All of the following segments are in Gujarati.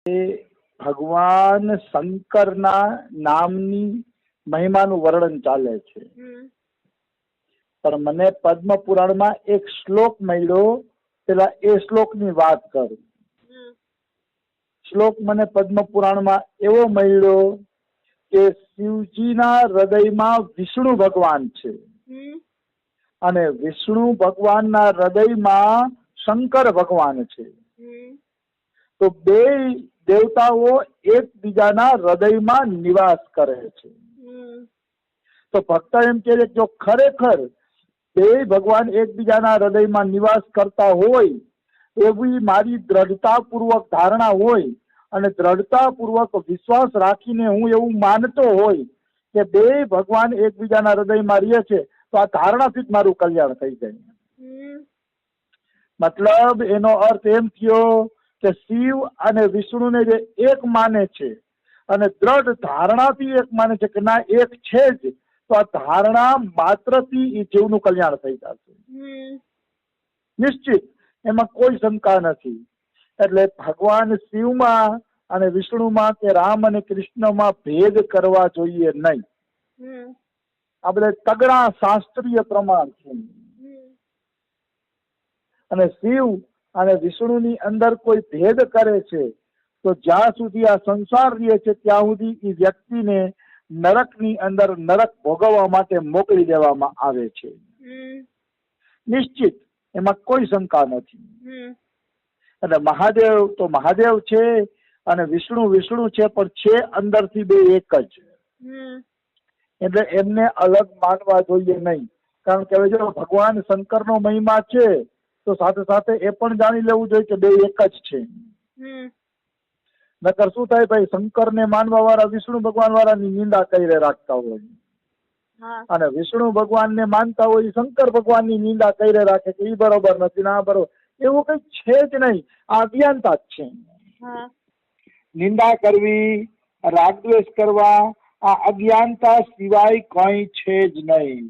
એ ભગવાન શંકરના નામની મહિમાનું વર્ણન ચાલે છે, પણ મને પદ્મ પુરાણમાં એક શ્લોક મળ્યો, પેલા એ શ્લોકની વાત કરું. શ્લોક મને પદ્મ પુરાણમાં એવો મળ્યો કે શિવજીના હૃદયમાં વિષ્ણુ ભગવાન છે અને વિષ્ણુ ભગવાનના હૃદયમાં શંકર ભગવાન છે. તો બે દેવતાઓ એકબીજાના હૃદયમાં નિવાસ કરે છે. તો ભક્ત એમ કહે છે જો ખરેખર બે ભગવાન એકબીજાના હૃદયમાં નિવાસ કરતા હોય એવી મારી દ્રઢતાપૂર્વક ધારણા હોય અને દ્રઢતાપૂર્વક વિશ્વાસ રાખીને હું એવું માનતો હોય કે બે ભગવાન એકબીજાના હૃદયમાં રહે છે, તો આ ધારણાથી જ મારું કલ્યાણ થઈ જાય. મતલબ એનો અર્થ એમ થયો કે શિવ અને વિષ્ણુને જે એક માને છે અને દ્રઢ ધારણાથી એક માને છે કે ના એક છે જ, તો આ ધારણા માત્રથી એ જીવનું કલ્યાણ થઈ જશે નિશ્ચિત, એમાં કોઈ શંકા નથી. એટલે ભગવાન શિવમાં અને વિષ્ણુમાં કે રામ અને કૃષ્ણમાં ભેદ કરવા જોઈએ નહીં. આ બધા તગડા શાસ્ત્રીય પ્રમાણ છે. અને શિવ અને વિષ્ણુની અંદર કોઈ ભેદ કરે છે તો જ્યાં સુધી આ સંસાર રહે છે ત્યાં સુધી એ વ્યક્તિને નરકની અંદર નરક ભોગવવા માટે મોકલી દેવામાં આવે છે નિશ્ચિત, એમાં કોઈ શંકા નથી. અને મહાદેવ તો મહાદેવ છે અને વિષ્ણુ વિષ્ણુ છે, પણ છે અંદરથી બે એક જ. એટલે એમને અલગ માનવા જોઈએ નહીં. કારણ કે હવે જો ભગવાન શંકરનો મહિમા છે તો સાથે સાથે એ પણ જાણી લેવું જોઈએ કે બે એક જ છે. નકર શું થાય ભાઈ, શંકરને માનવા વાળા વિષ્ણુ ભગવાન વાળાની નિંદા કરી રાખતા હોય અને વિષ્ણુ ભગવાનને માનતા હોય શંકર ભગવાનની નિંદા કરી રાખે કે એ બરોબર નથી ના બરોબર. એવું કઈ છે જ નહીં, આ અજ્ઞાનતા જ છે. નિંદા કરવી, રાગદ્વેષ કરવા, આ અજ્ઞાનતા સિવાય કઈ છે જ નહીં.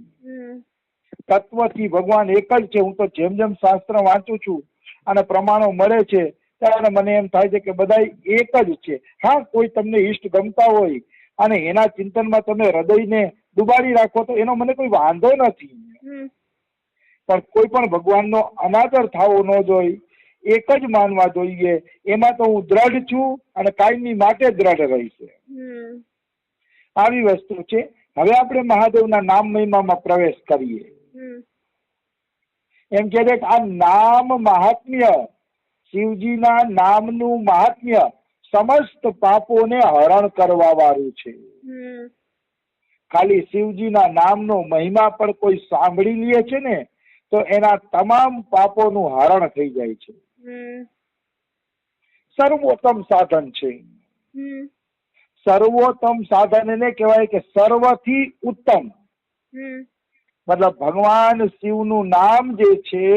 તત્વથી ભગવાન એક જ છે. હું તો જેમ જેમ શાસ્ત્ર વાંચું છું અને પ્રમાણો મળે છે ત્યારે મને એમ થાય છે કે બધા એક જ છે. હા, કોઈ તમને ઈષ્ટ ગમતા હોય અને એના ચિંતનમાં તમે હૃદયને ડુબાડી રાખો તો એનો મને કોઈ વાંધો નથી, પણ કોઈ પણ ભગવાનનો અનાદર થવો ન જોઈએ, એક જ માનવા જોઈએ. એમાં તો હું દ્રઢ છું અને કાયમી માટે દ્રઢ રહીશ. આવી વસ્તુ છે. હવે આપણે મહાદેવના નામ મહિમામાં પ્રવેશ કરીએ. એમ કે આ નામ મહાત્મ્ય, શિવજીના નામનું મહાત્મ્ય સમસ્ત પાપોને હરણ કરવા વાળું છે. ખાલી શિવજીના નામનો મહિમા પણ કોઈ સાંભળી લે છે ને તો એના તમામ પાપોનું હરણ થઈ જાય છે. સર્વોત્તમ સાધન છે. સર્વોત્તમ સાધન એને કહેવાય કે સર્વથી ઉત્તમ. મતલબ ભગવાન શિવનું નામ જે છે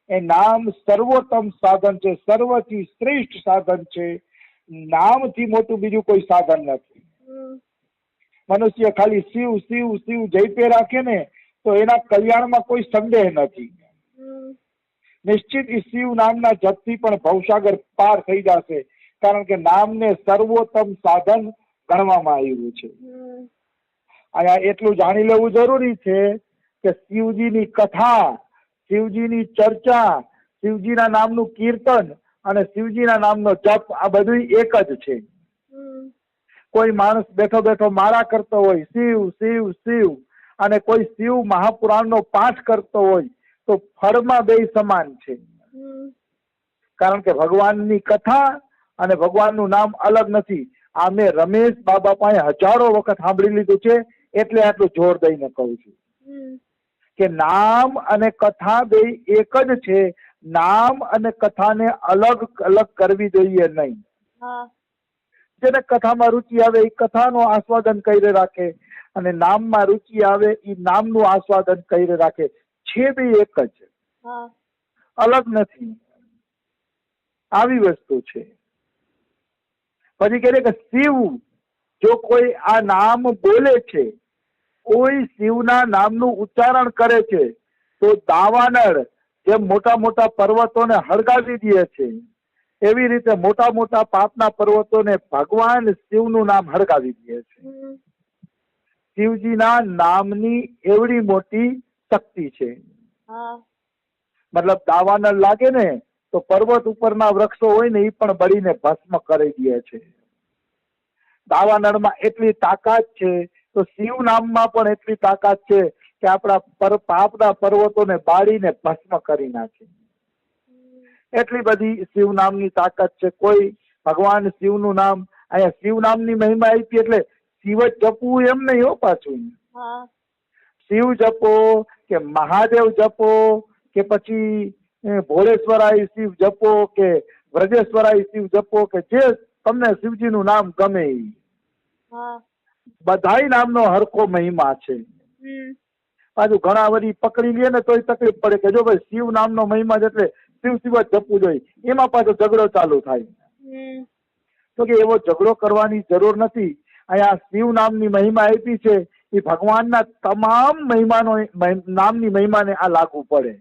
એ નામ સર્વોત્તમ સાધન છે, સર્વથી શ્રેષ્ઠ સાધન છે. નામથી મોટું બીજું કોઈ સાધન નથી. મનુષ્ય ખાલી શિવ શિવ શિવ જપે રાખે ને તો એના કલ્યાણમાં કોઈ સંદેહ નથી. નિશ્ચિત શિવ નામના જપથી પણ ભવસાગર પાર થઈ જશે, કારણ કે નામને સર્વોત્તમ સાધન ગણવામાં આવ્યું છે. અહીંયા એટલું જાણી લેવું જરૂરી છે કે શિવજીની કથા, શિવજીની ચર્ચા, શિવજીના નામનું કીર્તન અને શિવજીના નામનો જપ આ બધું એક જ છે. કોઈ માણસ બેઠો બેઠો માળા કરતો હોય શિવ શિવ શિવ અને કોઈ શિવ મહાપુરાણનો પાઠ કરતો હોય તો ફળમાં બે સમાન છે. કારણ કે ભગવાનની કથા અને ભગવાનનું નામ અલગ નથી. આ મેં રમેશ બાબા પાસે હજારો વખત સાંભળી લીધું છે, એટલે આટલું જોર દઈને કહું છું કે નામ અને કથા બે એક જ છે. નામ અને કથાને અલગ અલગ કરવી જોઈએ નહીં. જેને કથામાં રુચિ આવે એ કથાનું આસ્વાદન કરી રાખે અને નામમાં રુચિ આવે એ નામનું આસ્વાદન કરી રાખે. છે બે એક જ, અલગ નથી. આવી વસ્તુ છે. પછી કહે કે શિવ, જો કોઈ આ નામ બોલે છે, કોઈ શિવના નામનું ઉચ્ચારણ કરે છે તો દાવાનળ જેમ મોટા મોટા પર્વતોને હળગાવી દે છે એવી રીતે મોટા મોટા પાપના પર્વતોને ભગવાન શિવનું નામ હળગાવી દે છે. શિવજીના નામની એવડી મોટી શક્તિ છે. મતલબ દાવાનળ લાગે ને તો પર્વત ઉપરના વૃક્ષો હોય ને એ પણ બળીને ભસ્મ કરી દે છે. દાવાનળમાં એટલી તાકાત છે તો શિવ નામમાં પણ એટલી તાકાત છે કે આપણા પાપના પર્વતોને બાળીને ભસ્મ કરી નાખે. એટલી બધી શિવ નામની તાકાત છે. કોઈ ભગવાન શિવનું નામ, અહીંયા શિવ નામની મહિમા આપી એટલે શિવ જ જપવું એમ નહીં હો. પાછું શિવ જપો કે મહાદેવ જપો કે પછી ભોળેશ્વરાય શિવ જપો કે વ્રજેશ્વરાય શિવ જપો કે જે તમને શિવજીનું નામ ગમે એ બધાય નામનો હરખો મહિમા છે. પાછું ઘણા વળી પકડી લે ને તોય તકલીફ પડે કે જો ભાઈ શિવ નામનો મહિમા એટલે શિવ શિવ જ જપવું જોઈએ, એમાં પાછો ઝઘડો ચાલુ થાય. તો કે એવો ઝઘડો કરવાની જરૂર નથી. અહીંયા શિવ નામની મહિમા આપી છે એ ભગવાનના તમામ મહિમાનો નામની મહિમાને આ લાગુ પડે.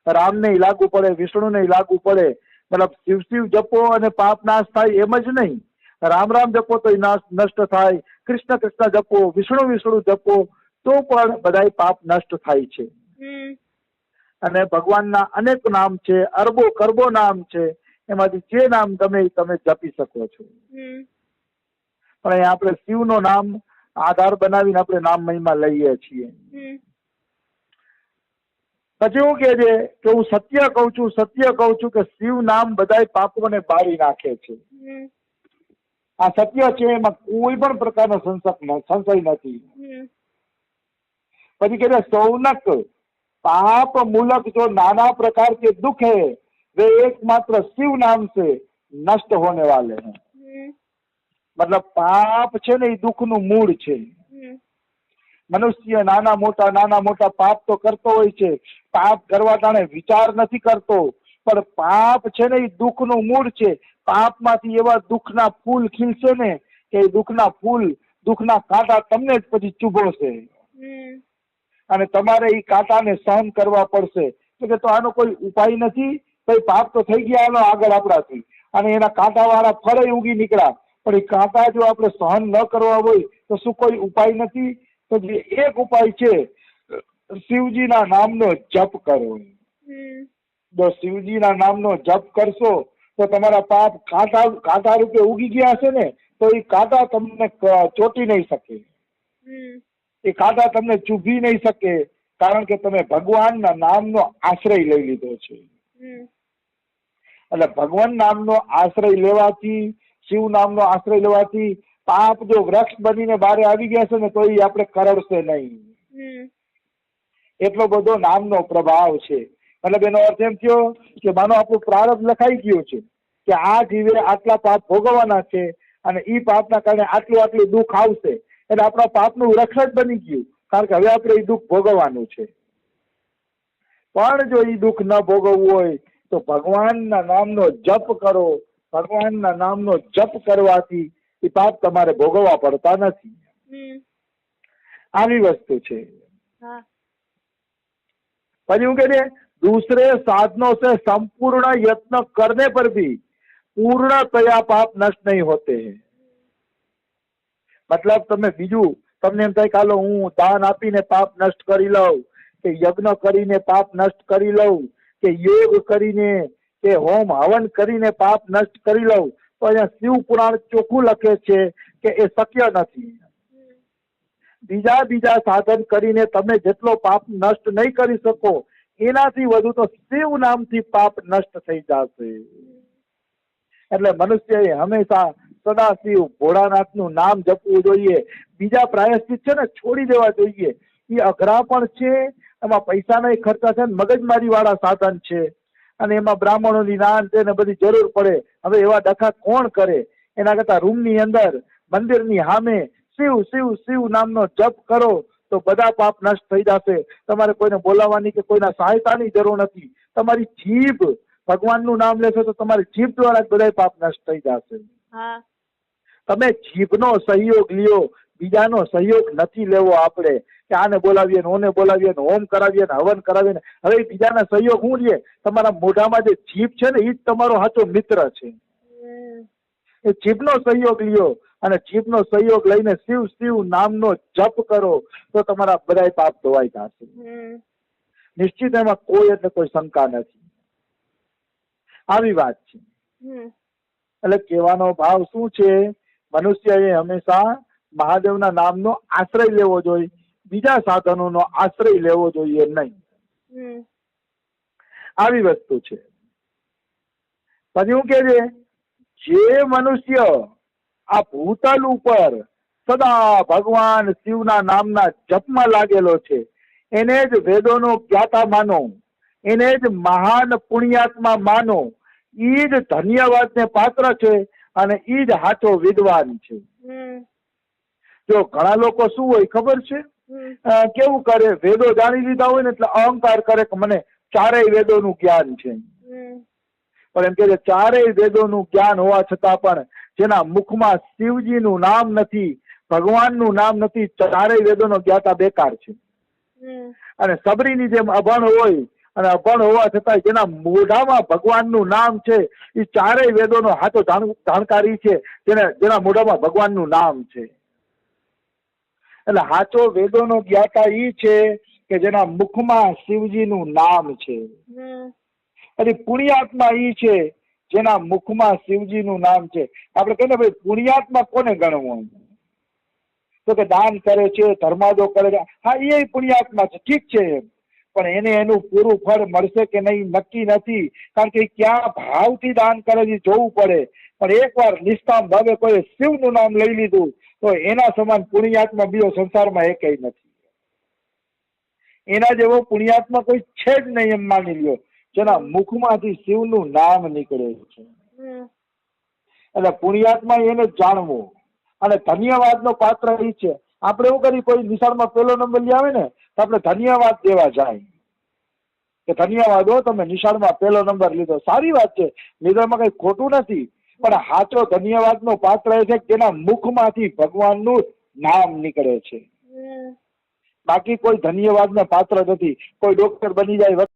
રામને લાગુ પડે, વિષ્ણુને લાગુ પડે. મતલબ શિવ શિવ જપો અને પાપ નાશ થાય એમ જ નહીં. રામ રામ જપો તો નષ્ટ થાય, કૃષ્ણ કૃષ્ણ જપો, વિષ્ણુ વિષ્ણુ જપો તો પણ બધા પાપ નષ્ટ થાય છે. અને ભગવાનના અનેક નામ છે, અરબો કરબો નામ છે, એમાંથી જે નામ ગમે એ તમે જપી શકો છો. પણ અહીંયા આપણે શિવનો નામ આધાર બનાવીને આપણે નામ મહિમા લઈએ છીએ. પછી હું કે છે કે હું સત્ય કઉ છું કે શિવ નામ બધાય પાપોને બાળી નાખે છે. આ સત્ય છે, એમાં કોઈ પણ પ્રકારનો સંશય નથી. પછી કે સૌનક पाप मूलक जो नाना प्रकार के दुख है वे एकमात्र शिव नाम से नष्ट होने वाले हैं. मतलब पाप છે ને એ દુઃખનું મૂળ છે. મનુષ્ય નાના મોટા પાપ તો કરતો હોય છે. પાપ કરવા ટાણે વિચાર નથી કરતો, પણ પાપ છે ને એ દુઃખનું મૂળ છે. પાપમાંથી એવા દુઃખના ફૂલ ખીલશે ને કે એ દુઃખના ફૂલ, દુઃખના કાંટા તમને જ પછી ચૂભોશે અને તમારે એ કાંટાને સહન કરવા પડશે. તો આનો કોઈ ઉપાય નથી. ભાઈ પાપ તો થઈ ગયા આનો આગળ આપણાથી, અને એના કાંટાવાળા ફળ ઉગી નીકળ્યા, પણ એ કાંટા જો આપણે સહન ન કરવા હોય તો શું કોઈ ઉપાય નથી? તો જે એક ઉપાય છે, શિવજીના નામનો જપ કરો. જો શિવજીના નામનો જપ કરશો તો તમારા પાપ કાંટા રૂપે ઉગી ગયા હશે ને તો એ કાંટા તમને ચોટી નહીં શકે, એ કાંટા તમને ચૂભી નહીં શકે, કારણ કે તમે ભગવાનના નામનો આશ્રય લઈ લીધો છે. એટલે ભગવાન નામનો આશ્રય લેવાથી, શિવ નામનો આશ્રય લેવાથી પાપ જો વૃક્ષ બનીને બહાર આવી ગયા છે ને તો એ આપણે કરડશે નહીં. એટલો બધો નામનો પ્રભાવ છે. મતલબ એનો અર્થ એમ થયો કે માનો આપણું પ્રારબ્ધ લખાઈ ગયું છે કે આ જીવે આટલા પાપ ભોગવવાના છે અને એ પાપના કારણે આટલું દુઃખ આવશે, એટલે આપણા પાપનું રક્ષણ બની ગયું, કારણ કે હવે આપણે એ દુઃખ ભોગવવાનું છે. પણ જો એ દુઃખ ન ભોગવવું હોય તો ભગવાનના નામનો જપ કરો. ભગવાનના નામનો જપ કરવાથી એ પાપ તમારે ભોગવવા પડતા નથી. આવી વસ્તુ છે. પછી હું કહે दूसरे साधनों से संपूर्ण यत्न करने पर भी पूर्णतया पाप नष्ट नहीं होते हैं. मतलब તમે બીજું તમને એમ થાય કે હાલો હું દાન આપીને પાપ નષ્ટ કરી લઉં, કે યજ્ઞ કરીને પાપ નષ્ટ કરી લઉં, કે યોગ કરીને કે હોમ હવન કરીને પાપ નષ્ટ કરી લઉં, તો અહીંયા શિવ પુરાણ ચોખ્ખું લખે છે કે એ શક્ય નથી. બીજા સાધન કરીને તમે જેટલો પાપ નષ્ટ નહીં કરી શકો એનાથી વધુ તો શિવ નામથી પાપ નષ્ટ થઈ જશે. એટલે મનુષ્યએ હંમેશા સદાશિવ ભોળાનાથનું નામ જપવું જોઈએ. બીજા પ્રાયશ્ચિત છે ને છોડી દેવા જોઈએ. એ અઘરા પણ છે, એમાં પૈસાના ખર્ચા છે, મગજમારી વાળા સાધન છે, અને એમાં બ્રાહ્મણોની નાન છે ને બધી જરૂર પડે. હવે એવા ડખા કોણ કરે? એના કરતા રૂમની અંદર મંદિરની સામે શિવ શિવ શિવ નામનો જપ કરો તો બધા પાપ નષ્ટ થઈ જશે. તમારે કોઈને બોલાવવાની કે કોઈના સહાયતાની જરૂર નથી. તમારી જીભ ભગવાનનું નામ લેશો તો તમારી જીભ દ્વારા બધા પાપ નષ્ટ થઈ જશે. તમે જીભનો સહયોગ લ્યો, બીજાનો સહયોગ નથી લેવો આપણે. કે કે આને બોલાવીએ ને ઓને બોલાવીએ ને હોમ કરાવીએ ને હવન કરાવીએ ને હવે એ બીજાના સહયોગ શું લે? તમારા મોઢામાં જે જીભ છે ને એ જ તમારો સાચો મિત્ર છે. એ જીભનો સહયોગ લ્યો અને જીભનો સહયોગ લઈને શિવ શિવ નામનો જપ કરો તો તમારા બધા પાપ ધોવાઈ જશે. નિશ્ચિત એમાં કોઈ એટલે કોઈ શંકા નથી. આવી વાત છે. એટલે કહેવાનો ભાવ શું છે? મનુષ્યએ હંમેશા મહાદેવના નામનો આશ્રય લેવો જોઈએ, બીજા સાધનોનો આશ્રય લેવો જોઈએ નહીં. આવી વસ્તુ છે. પછી હું કે છે, જે મનુષ્ય આ ભૂતલ ઉપર સદા ભગવાન શિવના નામના જપમાં લાગેલો છે એને જ વેદોનો જ્ઞાતા માનો, એને જ મહાન પુણ્યાત્મા માનો. ઈ જ ધન્યવાદને પાત્ર છે અને ઈ જ સાચો વિદ્વાન છે. જો ઘણા લોકો શું હોય ખબર છે? કેવું કરે? વેદો જાણી લીધા હોય ને એટલે અહંકાર કરે કે મને ચારેય વેદોનું જ્ઞાન છે. પણ એમ કે ચારેય વેદોનું જ્ઞાન હોવા છતાં પણ જેના મુખમાં શિવજીનું નામ નથી, ભગવાનનું નામ નથી, ચારેય વેદોનો જ્ઞાતા બેકાર છે. અને સબરીની જેમ અભણ હોય અને અભણ હોવા છતાં જેના મોઢામાં ભગવાનનું નામ છે એ ચારેય વેદોનો સાચો જાણકારી છે, જેના મોઢામાં ભગવાનનું નામ છે. એટલે સાચો વેદોનો જ્ઞાતા ઈ છે કે જેના મુખમાં શિવજીનું નામ છે. અને પુણ્યાત્મા ઈ છે જેના મુખમાં શિવજીનું નામ છે. આપણે કહીએ ભાઈ પુણ્યાત્મા કોને ગણવો? તો કે દાન કરે છે, ધર્માદો કરે છે, હા એ પુણ્યાત્મા છે, ઠીક છે. પણ એને એનું પૂરું ફળ મળશે કે નહીં નક્કી નથી. કારણ કે ક્યાં ભાવથી દાન કરે છે જોવું પડે. પણ એકવાર નિષ્કામ ભાવે કોઈ શિવનું નામ લઈ લીધું તો એના સમાન પુણ્યાત્મા બીજો સંસારમાં એકેય નથી. એના જેવો પુણ્યાત્મા કોઈ છે જ નહીં એમ માની લ્યો, જેના મુખમાંથી શિવનું નામ નીકળે છે. એટલે પુણ્યાત્મા એને જાણવું અને ધન્યવાદનો પાત્ર એ છે. આપણે એવું કરી કોઈ નિશાળમાં પહેલો નંબર લઈ આવે ને તો આપણે ધન્યવાદ દેવા જાય કે ધન્યવાદ હો તમે નિશાળમાં પહેલો નંબર લીધો. સારી વાત છે, લીધામાં કઈ ખોટું નથી. પણ સાચો ધન્યવાદનો પાત્ર એ છે કે જેના મુખમાંથી ભગવાનનું નામ નીકળે છે. બાકી કોઈ ધન્યવાદના પાત્ર નથી. કોઈ ડોક્ટર બની જાય